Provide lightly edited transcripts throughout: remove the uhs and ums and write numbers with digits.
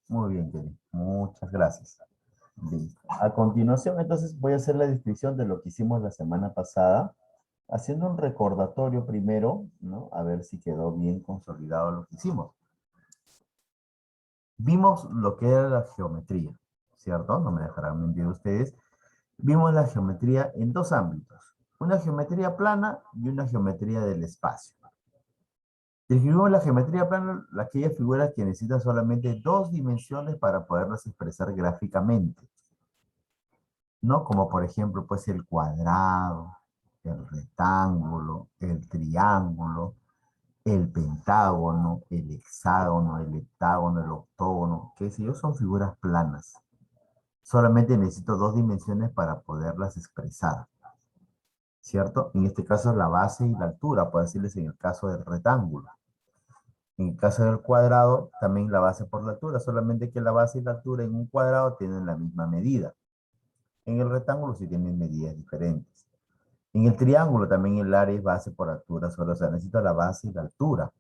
Muy bien, Kelly. Muchas gracias. Listo. A continuación, entonces, voy a hacer la descripción de lo que hicimos la semana pasada, haciendo un recordatorio primero, ¿no? A ver si quedó bien consolidado lo que hicimos. Vimos lo que era la geometría, ¿cierto? No me dejarán mentir ustedes. Vimos la geometría en dos ámbitos. Una geometría plana y una geometría del espacio. Describimos la geometría plana, aquellas figuras que necesitan solamente dos dimensiones para poderlas expresar gráficamente. ¿No? Como por ejemplo, pues el cuadrado, el rectángulo, el triángulo, el pentágono, el hexágono, el heptágono, el octógono, qué sé yo, son figuras planas. Solamente necesito dos dimensiones para poderlas expresar, ¿cierto? En este caso la base y la altura, puedo decirles en el caso del rectángulo. En el caso del cuadrado, también la base por la altura, solamente que la base y la altura en un cuadrado tienen la misma medida. En el rectángulo sí tienen medidas diferentes. En el triángulo también el área es base por altura solo, o sea, necesito la base y la altura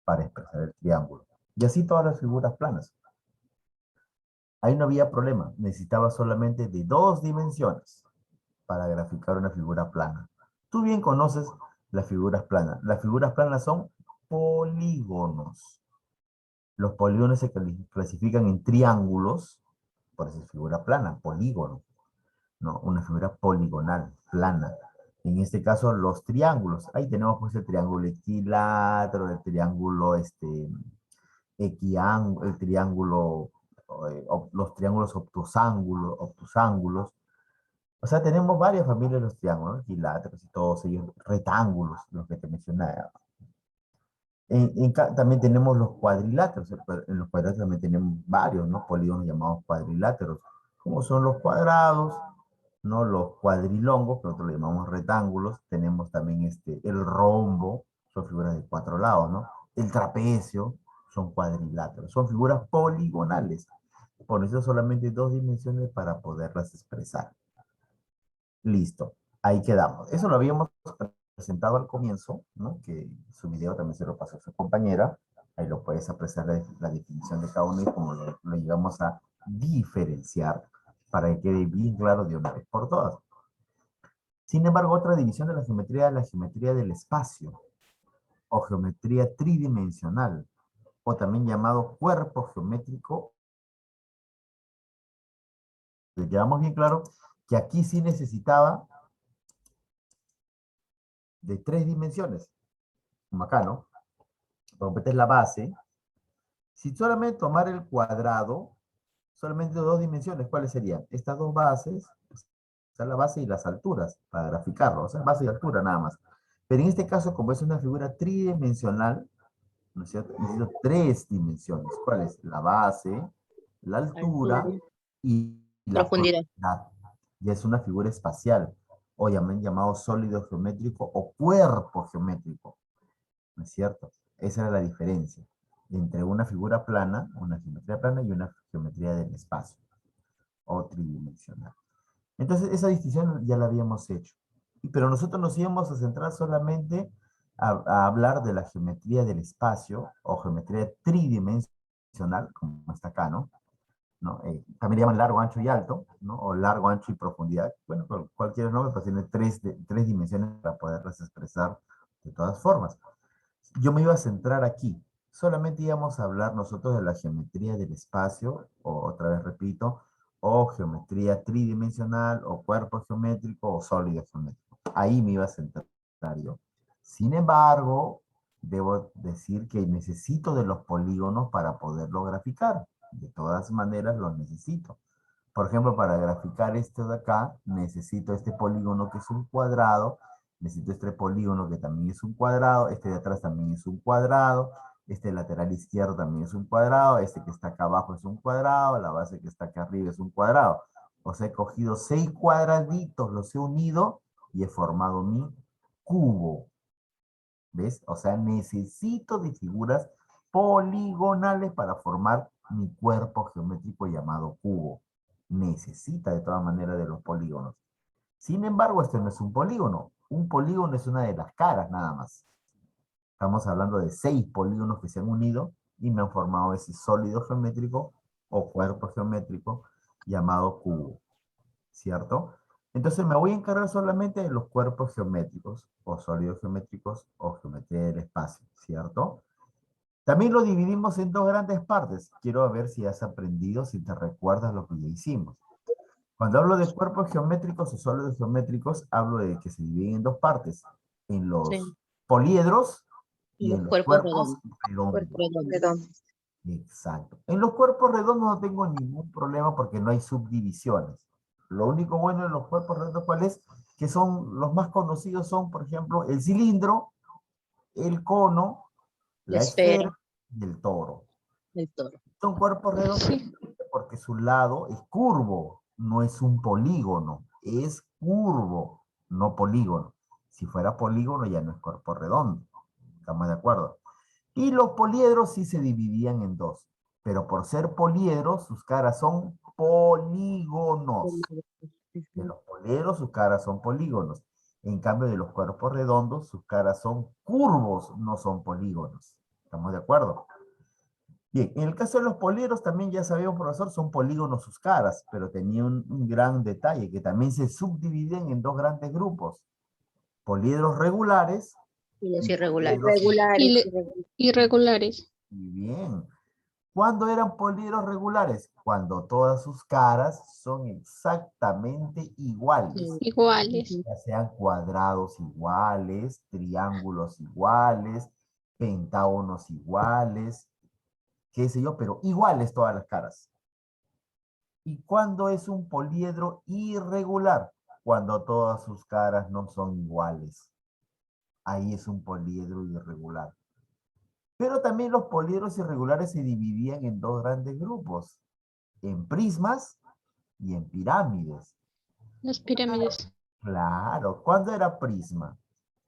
para expresar el triángulo. Y así todas las figuras planas. Ahí no había problema, necesitaba solamente de dos dimensiones para graficar una figura plana. Tú bien conoces las figuras planas. Las figuras planas son polígonos. Los polígonos se clasifican en triángulos, por eso es figura plana, polígono, ¿no? Una figura poligonal, plana. En este caso, los triángulos. Ahí tenemos pues el triángulo equilátero, el triángulo equiángulo, el triángulo, los triángulos obtusángulos. O sea, tenemos varias familias de los triángulos, ¿no? Equiláteros y todos ellos, rectángulos, los que te mencionaba. También tenemos los cuadriláteros. En los cuadriláteros también tenemos varios, ¿no? Polígonos llamados cuadriláteros, como son los cuadrados, ¿no? Los cuadrilongos, que nosotros le llamamos rectángulos. Tenemos también el rombo, son figuras de cuatro lados, ¿no? El trapecio, son cuadriláteros, son figuras poligonales. Por eso solamente dos dimensiones para poderlas expresar. Listo, ahí quedamos. Eso lo habíamos presentado al comienzo, ¿no? Que su video también se lo pasó a su compañera. Ahí lo puedes apreciar la definición de cada uno y cómo lo llevamos a diferenciar para que quede bien claro de una vez por todas. Sin embargo, otra división de la geometría es la geometría del espacio o geometría tridimensional, o también llamado cuerpo geométrico. Le quedamos bien claro que aquí sí necesitaba de tres dimensiones, como acá, ¿no? Porque esta es la base. Si solamente tomar el cuadrado, solamente dos dimensiones, ¿cuáles serían? Estas dos bases, o sea, la base y las alturas, para graficarlo, o sea, base y altura nada más. Pero en este caso, como es una figura tridimensional, ¿no es cierto? Necesito tres dimensiones. ¿Cuál es? La base, la altura Altura, y la profundidad. profundidad. Ya es una figura espacial, o llamado sólido geométrico o cuerpo geométrico, ¿no es cierto? Esa era la diferencia entre una figura plana, una geometría plana y una geometría del espacio, o tridimensional. Entonces, esa distinción ya la habíamos hecho. Pero nosotros nos íbamos a centrar solamente a hablar de la geometría del espacio, o geometría tridimensional, como está acá, ¿no? ¿No? También le llaman largo, ancho y alto, ¿no? O largo, ancho y profundidad. Bueno, cualquier nombre, pues tiene tres dimensiones para poderlas expresar de todas formas. Yo me iba a centrar aquí. Solamente íbamos a hablar nosotros de la geometría del espacio, o otra vez repito, o geometría tridimensional, o cuerpo geométrico, o sólido geométrico. Ahí me iba a centrar yo. Sin embargo, debo decir que necesito de los polígonos para poderlo graficar. De todas maneras, los necesito. Por ejemplo, para graficar esto de acá, necesito este polígono que es un cuadrado, necesito este polígono que también es un cuadrado, este de atrás también es un cuadrado, este lateral izquierdo también es un cuadrado, este que está acá abajo es un cuadrado, la base que está acá arriba es un cuadrado. O sea, he cogido 6 cuadraditos, los he unido y he formado mi cubo. ¿Ves? O sea, necesito de figuras poligonales para formar mi cuerpo geométrico llamado cubo. Necesita de todas maneras de los polígonos. Sin embargo, este no es un polígono. Un polígono es una de las caras nada más. Estamos hablando de 6 polígonos que se han unido y me han formado ese sólido geométrico o cuerpo geométrico llamado cubo, ¿cierto? Entonces me voy a encargar solamente de los cuerpos geométricos, o sólidos geométricos, o geometría del espacio, ¿cierto? También lo dividimos en dos grandes partes. Quiero ver si has aprendido, si te recuerdas lo que ya hicimos. Cuando hablo de cuerpos geométricos o sólidos geométricos, hablo de que se dividen en dos partes, en los Sí. poliedros y Los en los cuerpos cuerpos redondos. redondos. Exacto. En los cuerpos redondos no tengo ningún problema porque no hay subdivisiones. Lo único bueno en los cuerpos redondos, ¿cuál es? Que son, los más conocidos son, por ejemplo, el cilindro, el cono, La la esfera, esfera y el toro. el toro. Son cuerpos redondos porque su lado es curvo, no es un polígono, es curvo, no polígono. Si fuera polígono ya no es cuerpo redondo. ¿Estamos de acuerdo? Y los poliedros sí se dividían en dos, pero por ser poliedros, sus caras son polígonos. De los poliedros, sus caras son polígonos. En cambio, de los cuerpos redondos, sus caras son curvos, no son polígonos. ¿Estamos de acuerdo? Bien, en el caso de los poliedros también ya sabíamos, profesor, son polígonos sus caras, pero tenía un gran detalle, que también se subdividen en dos grandes grupos. Poliedros regulares Y los y irregulares. Irregulares. y bien. ¿Cuándo eran poliedros regulares? Cuando todas sus caras son exactamente iguales. Iguales. Ya sean cuadrados iguales, triángulos iguales, pentágonos iguales, qué sé yo, pero iguales todas las caras. ¿Y cuándo es un poliedro irregular? Cuando todas sus caras no son iguales. Ahí es un poliedro irregular. Pero también los poliedros irregulares se dividían en dos grandes grupos, en prismas y en pirámides. Las pirámides. Claro, ¿cuándo era prisma?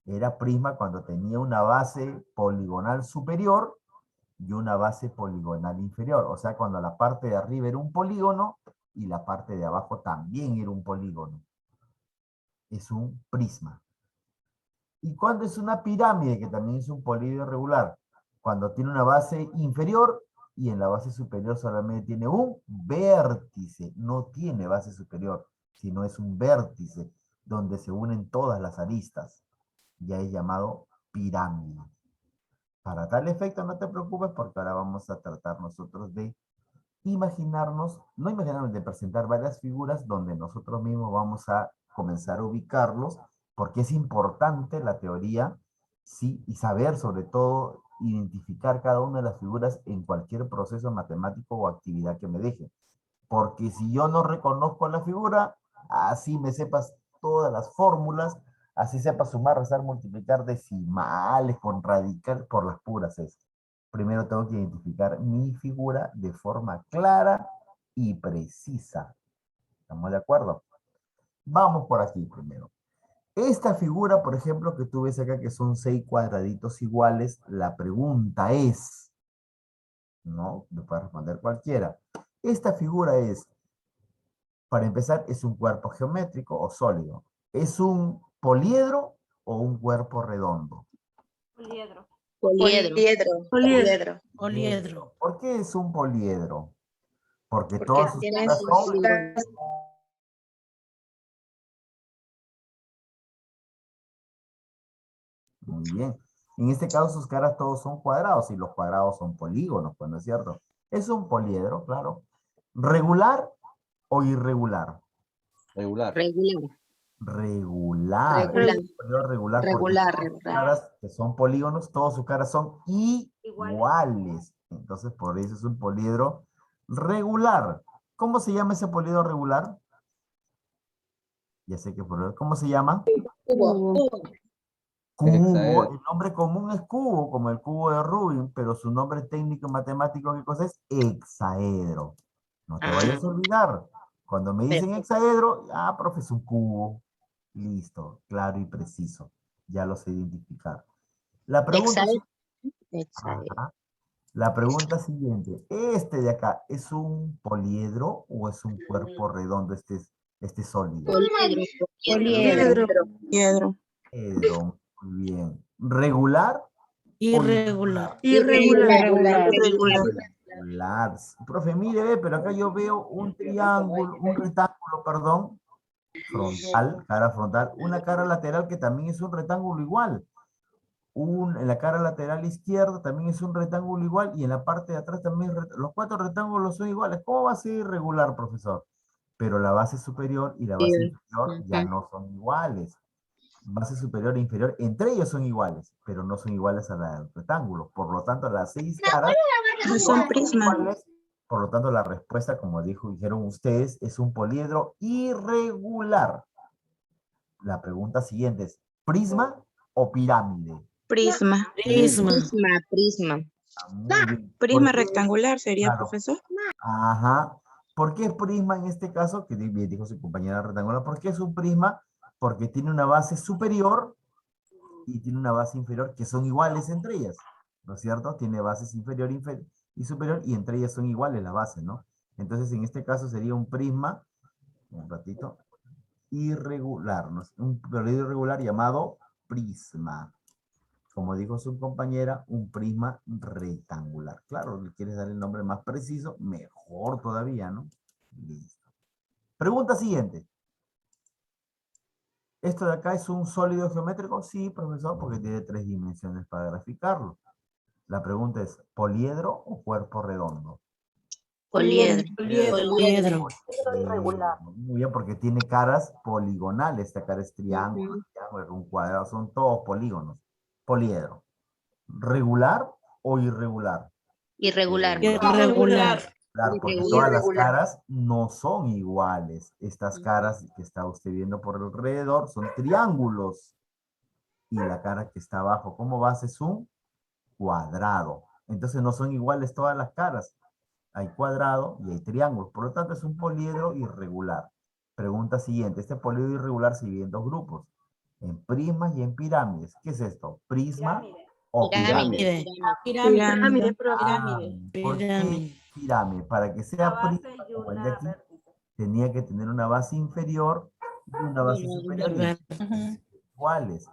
Era prisma cuando tenía una base poligonal superior y una base poligonal inferior. O sea, cuando la parte de arriba era un polígono y la parte de abajo también era un polígono. Es un prisma. ¿Y cuándo es una pirámide, que también es un polígono irregular? Cuando tiene una base inferior y en la base superior solamente tiene un vértice. No tiene base superior, sino es un vértice donde se unen todas las aristas. Ya es llamado pirámide. Para tal efecto, no te preocupes porque ahora vamos a tratar nosotros de imaginarnos, no imaginarnos, de presentar varias figuras donde nosotros mismos vamos a comenzar a ubicarlos, porque es importante la teoría, sí, y saber sobre todo identificar cada una de las figuras en cualquier proceso matemático o actividad que me deje. Porque si yo no reconozco la figura, así me sepas todas las fórmulas, así sepas sumar, restar, multiplicar decimales con radical, por las puras es. Primero tengo que identificar mi figura de forma clara y precisa. ¿Estamos de acuerdo? Vamos por aquí primero. Esta figura, por ejemplo, que tú ves acá, que son 6 cuadraditos iguales, la pregunta es, ¿no? Me puede responder cualquiera. Esta figura es, para empezar, ¿es un cuerpo geométrico o sólido? ¿Es un poliedro o un cuerpo redondo? Poliedro. Poliedro. ¿Por qué es un poliedro? Porque Porque todas sus tiene caras sus son polígonos. muy bien. En este caso sus caras todos son cuadrados y los cuadrados son polígonos, pues no es cierto. Es un poliedro, claro. ¿Regular o irregular? Regular. Regular. Regular. Regular. Poliedro regular porque Regular. todas sus caras, que son polígonos, todas sus caras son iguales. Entonces por eso es un poliedro regular. ¿Cómo se llama ese poliedro regular? Ya sé que por... ¿Cómo se llama? Cubo. Cubo, Hexaedro. el nombre común es cubo, como el cubo de Rubin, pero su nombre técnico matemático, ¿qué cosa es? Hexaedro. No te vayas a olvidar. Cuando me dicen hexaedro, profe, es un cubo. Listo, claro y preciso. Ya lo sé identificar. La pregunta, Hexaedro. ajá, la pregunta siguiente, ¿este de acá es un poliedro o es un cuerpo redondo, este sólido? Poliedro. Poliedro, muy bien. ¿Regular Irregular. Irregular. Irregular. Profe, mire, ve, pero acá yo veo un triángulo, un rectángulo, perdón, frontal, cara frontal, una cara lateral que también es un rectángulo igual. En la cara lateral izquierda también es un rectángulo igual y en la parte de atrás también los 4 rectángulos son iguales. ¿Cómo va a ser irregular, profesor? Pero la base superior y la base inferior ya no son iguales. Base superior e inferior, entre ellos son iguales, pero no son iguales a la del rectángulo. Por lo tanto, las 6 caras No son prisma. iguales. Por lo tanto, la respuesta, como dijeron ustedes, es un poliedro irregular. La pregunta siguiente es, ¿prisma o pirámide? Prisma. Prisma. Prisma. Muy bien. Prisma ¿Por qué? rectangular sería, Claro. profesor. Ajá. ¿Por qué es prisma en este caso? Que bien dijo su compañera rectangular. ¿Por qué es un prisma? Porque tiene una base superior y tiene una base inferior que son iguales entre ellas, ¿no es cierto? Tiene bases inferior, y superior y entre ellas son iguales las bases, ¿no? Entonces en este caso sería un prisma, un ratito, irregular, ¿no? Un poliedro irregular llamado prisma. Como dijo su compañera, un prisma rectangular. Claro, le quieres dar el nombre más preciso, mejor todavía, ¿no? Listo. Pregunta siguiente. ¿Esto de acá es un sólido geométrico? Sí, profesor, porque tiene 3 dimensiones para graficarlo. La pregunta es, ¿poliedro o cuerpo redondo? Poliedro. Poliedro. Muy bien, porque tiene caras poligonales. Esta cara es triángulo, triángulo, un cuadrado, son todos polígonos. Poliedro. ¿Regular o irregular? Irregular. Irregular. Claro, porque todas las caras no son iguales. Estas caras que está usted viendo por alrededor son triángulos. Y la cara que está abajo como base es un cuadrado. Entonces no son iguales todas las caras. Hay cuadrado y hay triángulos. Por lo tanto es un poliedro irregular. Pregunta siguiente. Este poliedro irregular se divide en 2 grupos. En prismas y en pirámides. ¿Qué es esto? ¿Prisma o pirámide? Pirámide. ¿Por qué pirámide? Para que sea prisma, como el de aquí, tenía que tener una base inferior y una base superior. ¿Cuáles?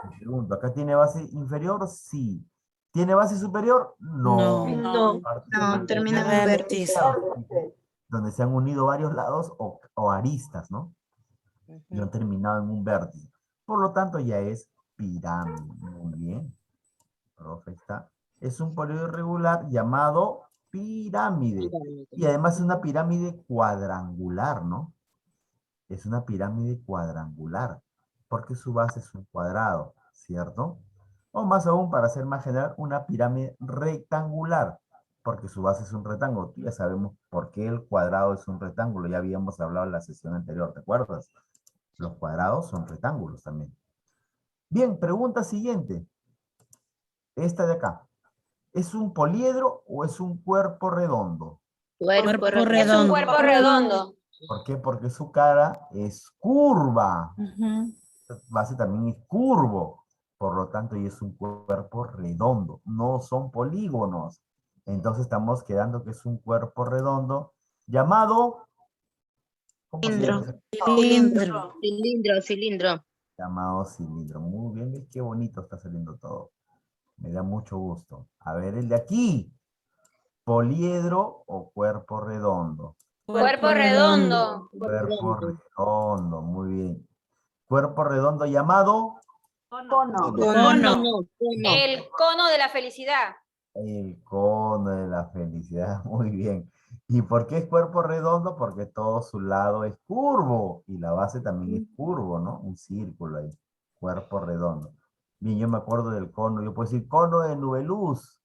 Me pregunto, ¿acá tiene base inferior? Sí. ¿Tiene base superior? No. No. No, termina en un vértice. Donde se han unido varios lados o aristas, ¿no? Y han terminado en un vértice. Por lo tanto, ya es pirámide. Muy bien. Profe, está. Es un poliedro irregular llamado pirámide. Y además es una pirámide cuadrangular, ¿no? Es una pirámide cuadrangular, porque su base es un cuadrado, ¿cierto? O más aún, para ser más general, una pirámide rectangular, porque su base es un rectángulo. Ya sabemos por qué el cuadrado es un rectángulo, ya habíamos hablado en la sesión anterior, ¿te acuerdas? Los cuadrados son rectángulos también. Bien, pregunta siguiente. Esta de acá. ¿Es un poliedro o es un cuerpo redondo? Cuerpo Es un redondo. cuerpo redondo. ¿Por qué? Porque su cara es curva. Base también es curvo. Por lo tanto, y es un cuerpo redondo. No son polígonos. Entonces estamos quedando que es un cuerpo redondo llamado... ¿Cómo se llama? Cilindro. Cilindro. Llamado cilindro. Muy bien, ¿ves qué bonito está saliendo todo? Me da mucho gusto. A ver, el de aquí. ¿Poliedro o cuerpo redondo? Cuerpo redondo. Cuerpo redondo, muy bien. Cuerpo redondo llamado... Cono. Cono. El cono de la felicidad. El cono de la felicidad, muy bien. ¿Y por qué es cuerpo redondo? Porque todo su lado es curvo y la base también es curvo, ¿no? Un círculo ahí, cuerpo redondo. Bien, yo me acuerdo del cono, yo puedo decir cono de nubeluz.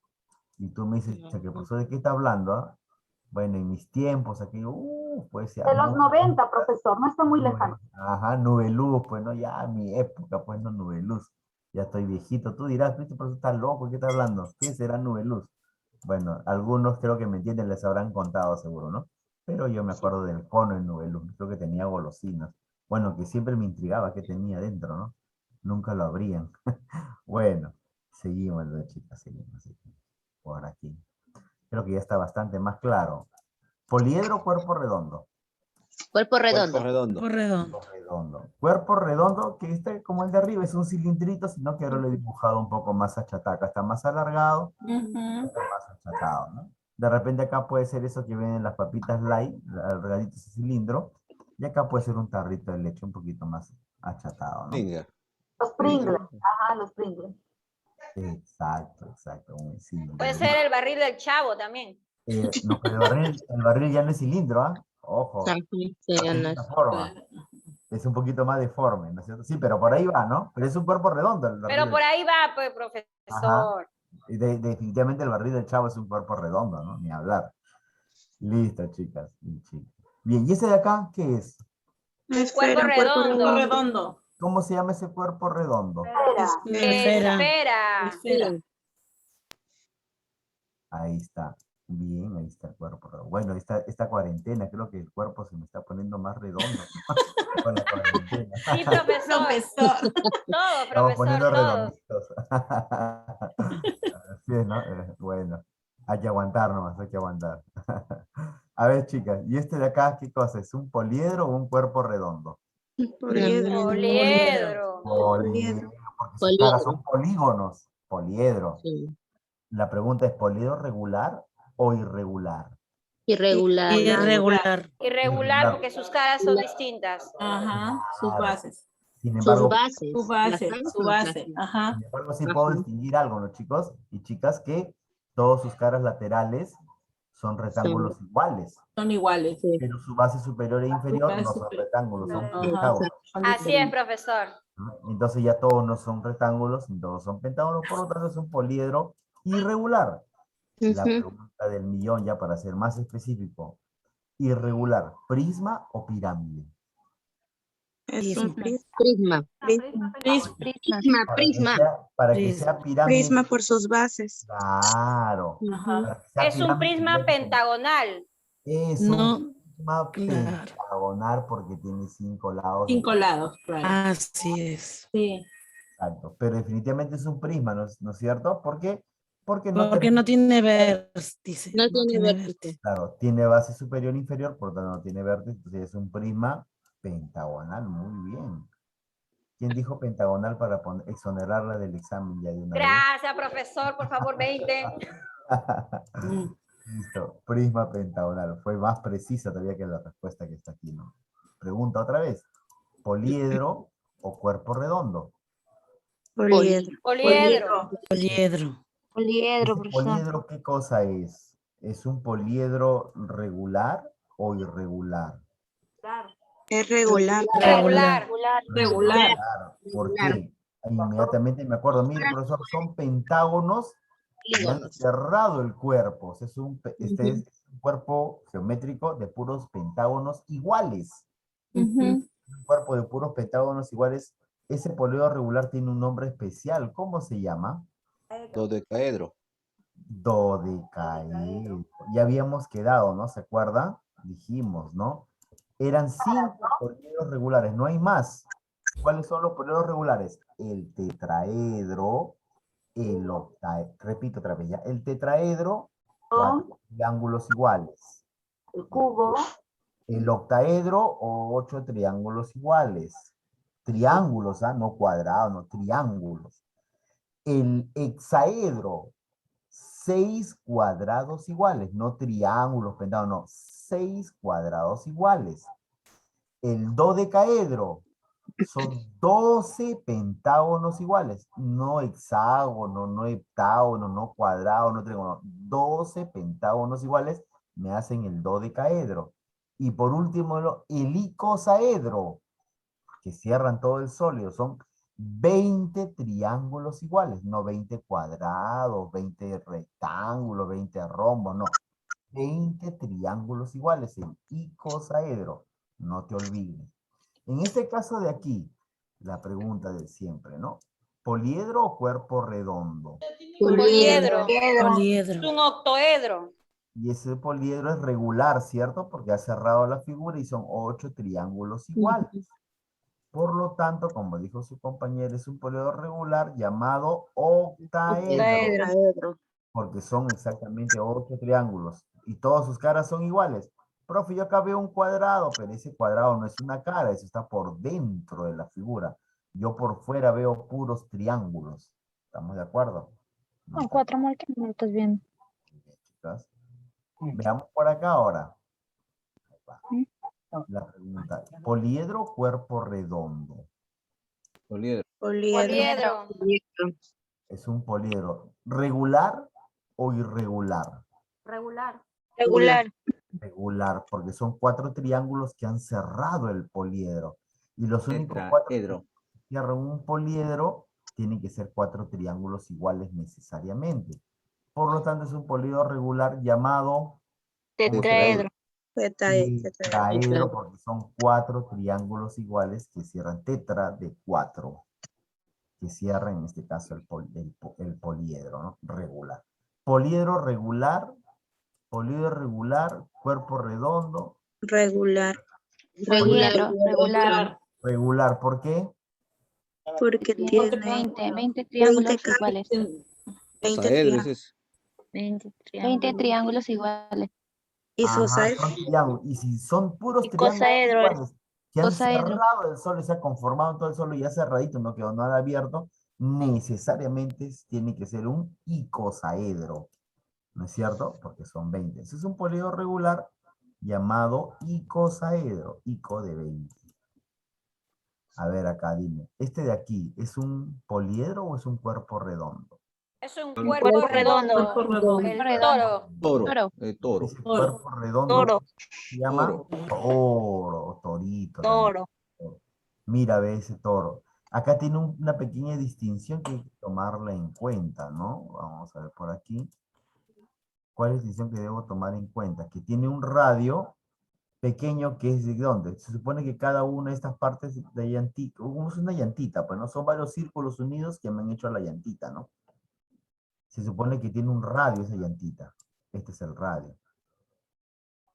Y tú me dices, "Che, profesor, ¿de qué está hablando? Ah?". Bueno, en mis tiempos, aquí, pues... De los 90, profesor, no está muy lejano. Ajá, nubeluz, pues no, ya mi época, pues no, nubeluz. Ya estoy viejito. Tú dirás, viste, pero estás loco, ¿qué estás hablando? ¿Qué será nubeluz? Bueno, algunos creo que me entienden, les habrán contado seguro, ¿no? Pero yo me acuerdo del cono en nubeluz, creo que tenía golosinas. Bueno, que siempre me intrigaba qué tenía dentro, ¿no? Nunca lo abrían. Bueno, seguimos, chicas, seguimos. Por aquí. Creo que ya está bastante más claro. ¿Poliedro o cuerpo redondo? Cuerpo redondo. Cuerpo redondo. Cuerpo redondo. Cuerpo redondo. Cuerpo redondo, que este como el de arriba es un cilindrito, sino que ahora lo he dibujado un poco más achatado. Acá está más alargado, está más achatado, ¿no? De repente acá puede ser eso que ven en las papitas light, alargaditos ese cilindro, y acá puede ser un tarrito de leche un poquito más achatado, ¿no? Venga. Los Pringles. Ajá, los Pringles. Exacto, exacto. Un cilindro. Puede ser el barril del Chavo también. No, pero el barril ya no es cilindro, ¿ah? Ojo. Sí, Tiene una forma. Es un poquito más deforme, ¿no es cierto? Sí, pero por ahí va, ¿no? Pero es un cuerpo redondo. El barril Pero por ahí va, pues, Ajá. profesor. Y definitivamente el barril del Chavo es un cuerpo redondo, ¿no? Ni hablar. Listo, chicas y chicos. Bien, ¿y ese de acá qué es? Cuerpo redondo. redondo. ¿Cómo se llama ese cuerpo redondo? Esfera. Esfera. Esfera. Ahí está. Bien, ahí está el cuerpo redondo. Bueno, esta cuarentena, creo que el cuerpo se me está poniendo más redondo. Con la cuarentena. Sí, profesor. Todo, Estamos profesor, poniendo todo. redonditos. Así es, ¿no? Bueno, hay que aguantar nomás, hay que aguantar. A ver, chicas, ¿y este de acá qué cosa? ¿Es un poliedro o un cuerpo redondo? Poliedro. Poliedro. Poliedro, porque sus caras son polígonos. Poliedro. Sí. La pregunta es, ¿poliedro regular o irregular? Irregular. Irregular. Irregular porque sus caras son distintas. Ajá, sus bases. Sin embargo, bases. Su base, su base. Ajá. sin embargo, sí puedo distinguir algo, ¿no, chicos y chicas? Que todas sus caras laterales son rectángulos iguales, Son iguales. pero su base superior e inferior no son superior. rectángulos, son Ajá. pentágonos. Son Así es, diferentes. profesor. ¿No? Entonces ya todos no son rectángulos, ni todos son pentágonos, por lo tanto es un poliedro irregular. La pregunta del millón, ya para ser más específico, irregular, ¿prisma o pirámide? Es un Prisma. Para que sea pirámide, prisma por sus bases. claro. Ajá. Para que sea Es un pirámide, prisma tendría que tener- pentagonal. Es No, un prisma claro. pentagonal porque tiene 5 lados. 5 lados, claro. Así es. Sí. Exacto. Pero definitivamente es un prisma, ¿no es cierto? ¿Por qué? Porque no Porque no tiene vértice. No tiene vértice. Claro, tiene base superior e inferior, por lo tanto no tiene vértice, entonces es un prisma pentagonal. Muy bien. ¿Quién dijo pentagonal para exonerarla del examen ya de una vez? Gracias, profesor. Por favor, 20. Listo, prisma pentagonal. Fue más precisa todavía que la respuesta que está aquí, ¿no? Pregunta otra vez. ¿Poliedro o cuerpo redondo? Poliedro. Poliedro. Poliedro. ¿Ese poliedro qué cosa es? ¿Es un poliedro regular o irregular? Es regular. Regular. Regular. Claro. ¿Por qué? Inmediatamente me acuerdo, mire, profesor, son pentágonos y han cerrado el cuerpo. O sea, este es un cuerpo geométrico de puros pentágonos iguales. Un cuerpo de puros pentágonos iguales. Ese poliedro regular tiene un nombre especial. ¿Cómo se llama? Dodecaedro. Dodecaedro. Ya habíamos quedado, ¿no? ¿Se acuerda? Dijimos, ¿no? Eran 5 poliedros regulares, no hay más. ¿Cuáles son los poliedros regulares? El tetraedro, el octaedro, repito otra vez ya, el tetraedro, 4 triángulos iguales. El cubo. El octaedro o 8 triángulos iguales. Triángulos, ¿ah? No cuadrados, no, triángulos. El hexaedro, 6 cuadrados iguales, no triángulos, pentágonos, no, 6 cuadrados iguales. El dodecaedro, son 12 pentágonos iguales, no hexágono, no heptágono, no cuadrado, no triángulo, 12 pentágonos iguales me hacen el dodecaedro. Y por último, el icosaedro, que cierran todo el sólido, son 20 triángulos iguales, no 20 cuadrados, 20 rectángulos, 20 rombos, no. 20 triángulos iguales, el icosaedro, no te olvides. En este caso de aquí, la pregunta de siempre, ¿no? ¿Poliedro o cuerpo redondo? Poliedro. Poliedro. Es un octoedro. Y ese poliedro es regular, ¿cierto? Porque ha cerrado la figura y son 8 triángulos iguales. Por lo tanto, como dijo su compañero, es un poliedro regular llamado octaedro. Porque son exactamente 8 triángulos. ¿Y todas sus caras son iguales? Profe, yo acá veo un cuadrado, pero ese cuadrado no es una cara, eso está por dentro de la figura. Yo por fuera veo puros triángulos. ¿Estamos de acuerdo? No está 4 minutos bien. bien, chicas. Veamos por acá ahora. Ahí va. La pregunta. Poliedro o cuerpo redondo. Poliedro. Poliedro. Es un poliedro. ¿Regular o irregular? Regular. Regular. Regular, porque son 4 triángulos que han cerrado el poliedro. Y los únicos 4 Tetraedro. que cierran un poliedro tienen que ser 4 triángulos iguales necesariamente. Por lo tanto, es un poliedro regular llamado Tetraedro. tetraedro, porque son 4 triángulos iguales que cierran tetra de 4, que cierran en este caso el poliedro, ¿no? Regular. Poliedro regular, cuerpo redondo. Regular. Regular. Regular, ¿por qué? Porque tiene 20 triángulos 20 iguales. 20 Osaedro es triángulos. eso. 20 triángulos iguales. Ajá, son triángulos. Y si son puros triángulos Icosaedro es. iguales que han Icosaedro. cerrado el sol y se ha conformado todo el sol y ya cerradito, no quedó nada abierto, necesariamente tiene que ser un icosaedro. ¿No es cierto? Porque son 20. Ese es un poliedro regular llamado icosaedro, ico de 20. A ver acá, dime, ¿este de aquí es un poliedro o es un cuerpo redondo? Es un Cuerpo cuerpo redondo. El toro. Toro. Toro. Toro. Ese cuerpo redondo Toro. se llama toro, torito. Toro. Mira, ve ese toro. Acá tiene una pequeña distinción que hay que tomarla en cuenta, ¿no? Vamos a ver por aquí. ¿Cuál es la distinción que debo tomar en cuenta? Que tiene un radio pequeño que es de dónde. Se supone que cada una de estas partes de llantita, como es una llantita, pues no son varios círculos unidos que me han hecho la llantita, ¿no? Se supone que tiene un radio esa llantita. Este es el radio.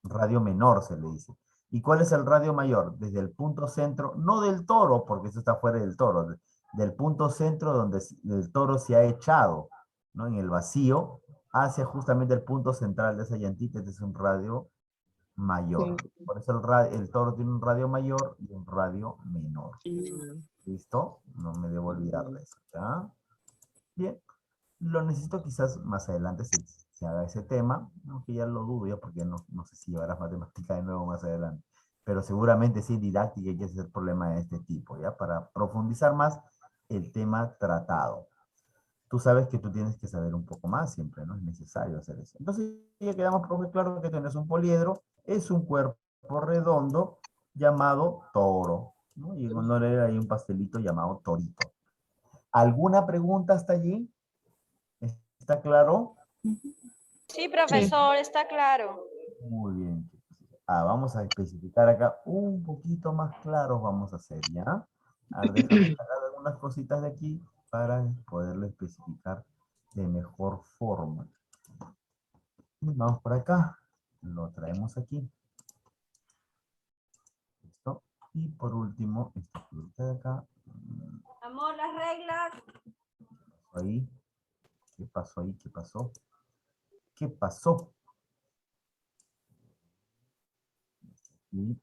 Radio menor se le dice. ¿Y cuál es el radio mayor? Desde el punto centro, no del toro, porque eso está fuera del toro, del punto centro donde el toro se ha echado, ¿no? En el vacío, hacia justamente el punto central de esa llantita, este es un radio mayor. Por eso el toro tiene un radio mayor y un radio menor. ¿Listo? No me debo olvidar de eso, ¿ya? Bien. Lo necesito quizás más adelante se haga ese tema, aunque ya lo dudo ya porque no sé si llevarás matemática de nuevo más adelante. Pero seguramente sí didáctica hay que hacer problemas de este tipo, ¿ya? Para profundizar más el tema tratado. Tú sabes que tú tienes que saber un poco más siempre, ¿no? Es necesario hacer eso. Entonces ya quedamos, profe, claro que tienes un poliedro, es un cuerpo redondo llamado toro, ¿no? Y en honor a él hay un pastelito llamado torito. ¿Alguna pregunta hasta allí? ¿Está claro? Sí, profesor, está claro. Muy bien. Vamos a especificar acá un poquito más claro, vamos a hacer, ¿ya? A ver, déjame sacar algunas cositas de aquí para poderlo especificar de mejor forma. Vamos por acá, lo traemos aquí. ¿Listo? Y por último, esta figurita de acá. Amor, las reglas. Ahí. ¿Qué pasó ahí? ¿Qué pasó? ¿Qué pasó? Y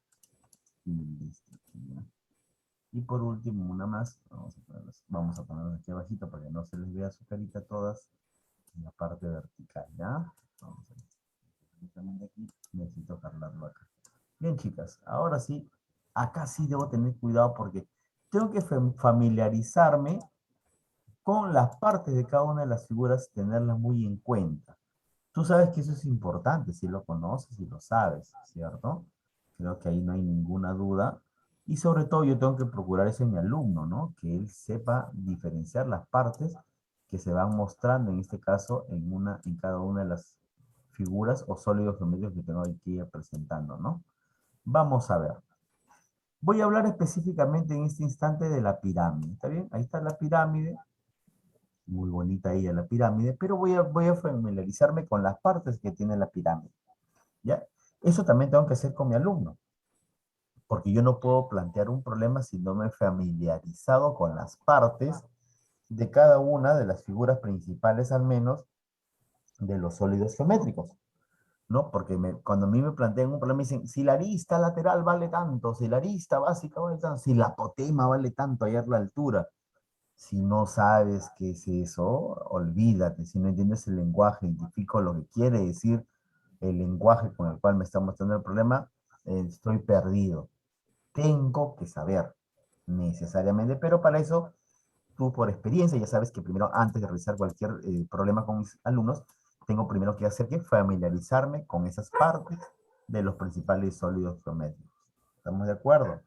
listo. Y por último, una más. Vamos a ponerlas aquí abajito para que no se les vea su carita todas en la parte vertical, ¿ya? Vamos a ver. Aquí necesito cargarlo acá. Bien, chicas. Ahora sí, acá sí debo tener cuidado porque tengo que familiarizarme con las partes de cada una de las figuras, tenerlas muy en cuenta. Tú sabes que eso es importante, si lo conoces y lo sabes, ¿cierto? Creo que ahí no hay ninguna duda. Y sobre todo yo tengo que procurar eso en mi alumno, ¿no? Que él sepa diferenciar las partes que se van mostrando, en este caso, en cada una de las figuras o sólidos geométricos que tengo aquí presentando, ¿no? Vamos a ver. Voy a hablar específicamente en este instante de la pirámide, ¿está bien? Ahí está la pirámide. Muy bonita ella la pirámide, pero voy a familiarizarme con las partes que tiene la pirámide, ¿ya? Eso también tengo que hacer con mi alumno, porque yo no puedo plantear un problema si no me he familiarizado con las partes de cada una de las figuras principales, al menos, de los sólidos geométricos. ¿no? Porque cuando a mí me plantean un problema, me dicen, si la arista lateral vale tanto, si la arista básica vale tanto, si la apotema vale tanto, hallar la altura. Si no sabes qué es eso, olvídate. Si no entiendes el lenguaje, identifico lo que quiere decir el lenguaje con el cual me está mostrando el problema, estoy perdido. Tengo que saber necesariamente, pero para eso, tú por experiencia ya sabes que primero, antes de realizar cualquier problema con mis alumnos, tengo primero que hacer que familiarizarme con esas partes de los principales sólidos geométricos. ¿Estamos de acuerdo?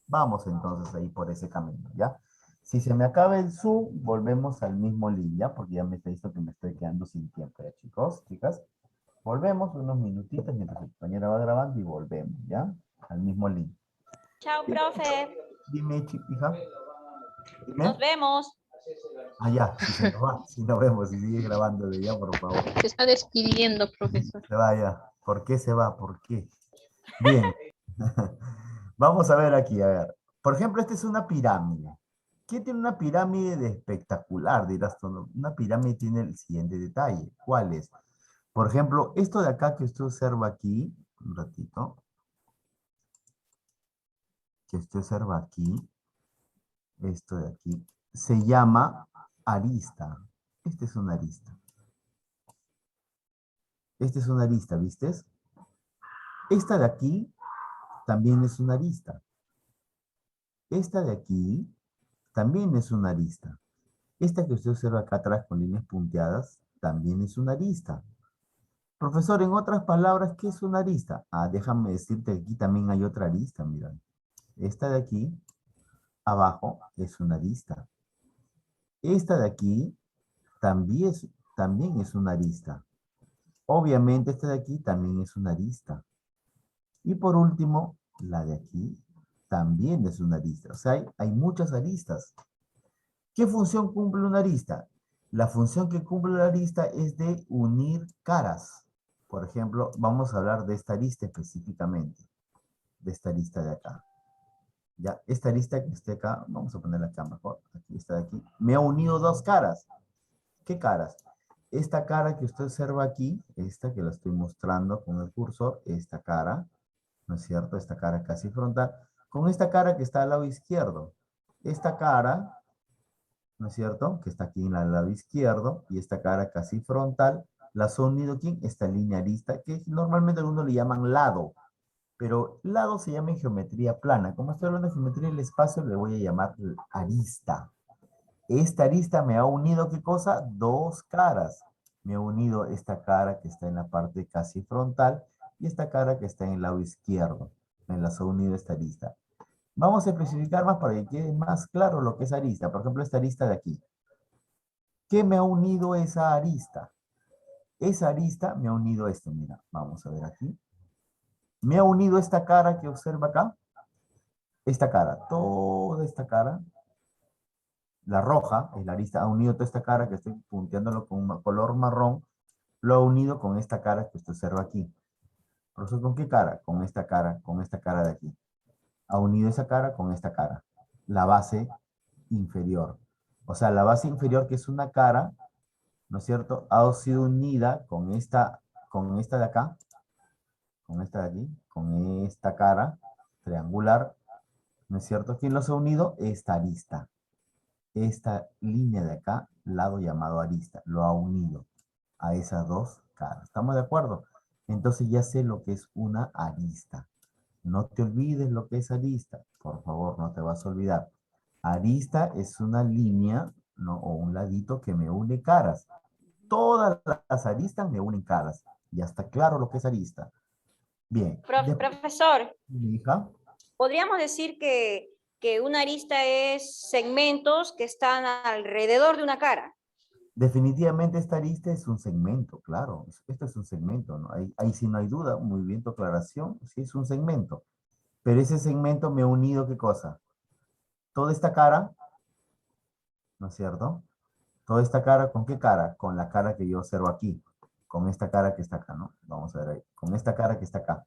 Vamos entonces ahí por ese camino, ¿ya? Si se me acaba el Zoom, volvemos al mismo link, ¿ya? Porque ya me está visto que me estoy quedando sin tiempo, ¿ya, chicos? Chicas, volvemos unos minutitos mientras la compañera va grabando y volvemos, ¿ya? Al mismo link. Chao, profe. Dime, hija. Dime. Nos vemos. Ah, ya, si se nos va, si nos vemos, si sigue grabando, ya, por favor. Se está despidiendo, profesor. Se vaya. ¿Por qué se va? ¿Por qué? Bien. Vamos a ver aquí, a ver. Por ejemplo, esta es una pirámide. ¿Qué tiene una pirámide de espectacular? Dirás tú. Una pirámide tiene el siguiente detalle. ¿Cuál es? Por ejemplo, esto de acá que usted observa aquí, un ratito, que usted observa aquí, esto de aquí, se llama arista. Este es una arista. Este es una arista, ¿viste? Esta de aquí también es una arista. Esta de aquí también es una arista. Esta que usted observa acá atrás con líneas punteadas también es una arista. Profesor, en otras palabras, ¿qué es una arista? Ah, déjame decirte que aquí también hay otra arista, mira. Esta de aquí, abajo, es una arista. Esta de aquí también es una arista. Obviamente esta de aquí también es una arista. Y por último, la de aquí también es una arista. O sea, hay muchas aristas. ¿Qué función cumple una arista? La función que cumple la arista es de unir caras. Por ejemplo, vamos a hablar de esta arista específicamente. De esta arista de acá. Ya, esta arista que esté acá, vamos a ponerla acá mejor. Aquí está de aquí. Me ha unido dos caras. ¿Qué caras? Esta cara que usted observa aquí, esta que la estoy mostrando con el cursor, esta cara, ¿no es cierto? Esta cara casi frontal, con esta cara que está al lado izquierdo. Esta cara, ¿no es cierto? Que está aquí en el lado izquierdo, y esta cara casi frontal, las ha unido ¿quién? Esta línea arista, que normalmente algunos le llaman lado, pero lado se llama en geometría plana. Como estoy hablando de geometría del espacio, le voy a llamar arista. Esta arista me ha unido, ¿qué cosa? Dos caras. Me ha unido esta cara que está en la parte casi frontal y esta cara que está en el lado izquierdo. Me las ha unido esta arista. Vamos a especificar más para que quede más claro lo que es arista. Por ejemplo, esta arista de aquí. ¿Qué me ha unido esa arista? Esa arista me ha unido esto. Mira, vamos a ver aquí. Me ha unido esta cara que observa acá. Esta cara, toda esta cara. La roja, es la arista, ha unido toda esta cara que estoy punteándolo con un color marrón, lo ha unido con esta cara que usted observa aquí. ¿Profesor, con qué cara? Con esta cara de aquí. Ha unido esa cara con esta cara. La base inferior. O sea, la base inferior, que es una cara, ¿no es cierto? Ha sido unida con esta de acá, con esta de aquí, con esta cara triangular, ¿no es cierto? ¿Quién los ha unido? Esta arista. Esta línea de acá, lado llamado arista, lo ha unido a esas dos caras. ¿Estamos de acuerdo? Entonces ya sé lo que es una arista. No te olvides lo que es arista. Por favor, no te vas a olvidar. Arista es una línea, ¿no? O un ladito que me une caras. Todas las aristas me unen caras. Ya está claro lo que es arista. Bien. Profesor, Mi hija. ¿podríamos decir que una arista es segmentos que están alrededor de una cara? Definitivamente esta arista es un segmento, claro. Esto es un segmento, ¿no? Ahí sí no hay duda, muy bien tu aclaración, sí es un segmento. Pero ese segmento me ha unido, ¿qué cosa? Toda esta cara, ¿no es cierto? Toda esta cara, ¿con qué cara? Con la cara que yo observo aquí. Con esta cara que está acá, ¿no? Vamos a ver ahí. Con esta cara que está acá.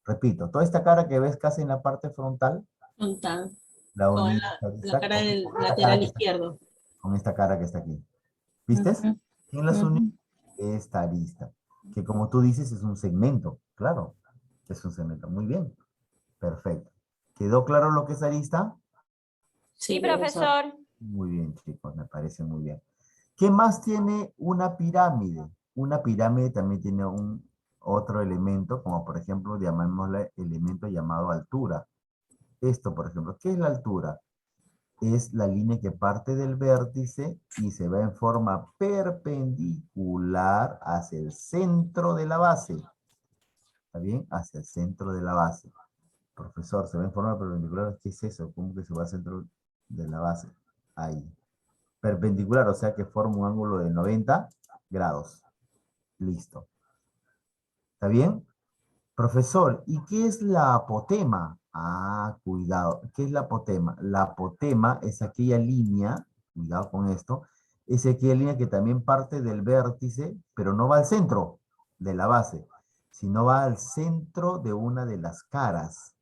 Repito, toda esta cara que ves casi en la parte frontal. Frontal. La Con unida la cara del lateral izquierdo. Con esta cara que está aquí. ¿Viste? ¿Quién las unió? Esta arista. Que como tú dices es un segmento, claro, es un segmento. Muy bien, perfecto. ¿Quedó claro lo que es arista? Sí, profesor. Muy bien, chicos, me parece muy bien. ¿Qué más tiene una pirámide? Una pirámide también tiene otro elemento, como por ejemplo, llamémosle elemento llamado altura. Esto, por ejemplo, ¿qué es la altura? Es la línea que parte del vértice y se va en forma perpendicular hacia el centro de la base. ¿Está bien? Hacia el centro de la base. Profesor, se va en forma perpendicular. ¿Qué es eso? ¿Cómo que se va al centro de la base? Ahí. Perpendicular, o sea que forma un ángulo de 90 grados. Listo. ¿Está bien? Profesor, ¿y qué es la apotema? Ah, cuidado. ¿Qué es la apotema? La apotema es aquella línea, cuidado con esto, es aquella línea que también parte del vértice, pero no va al centro de la base, sino va al centro de una de las caras.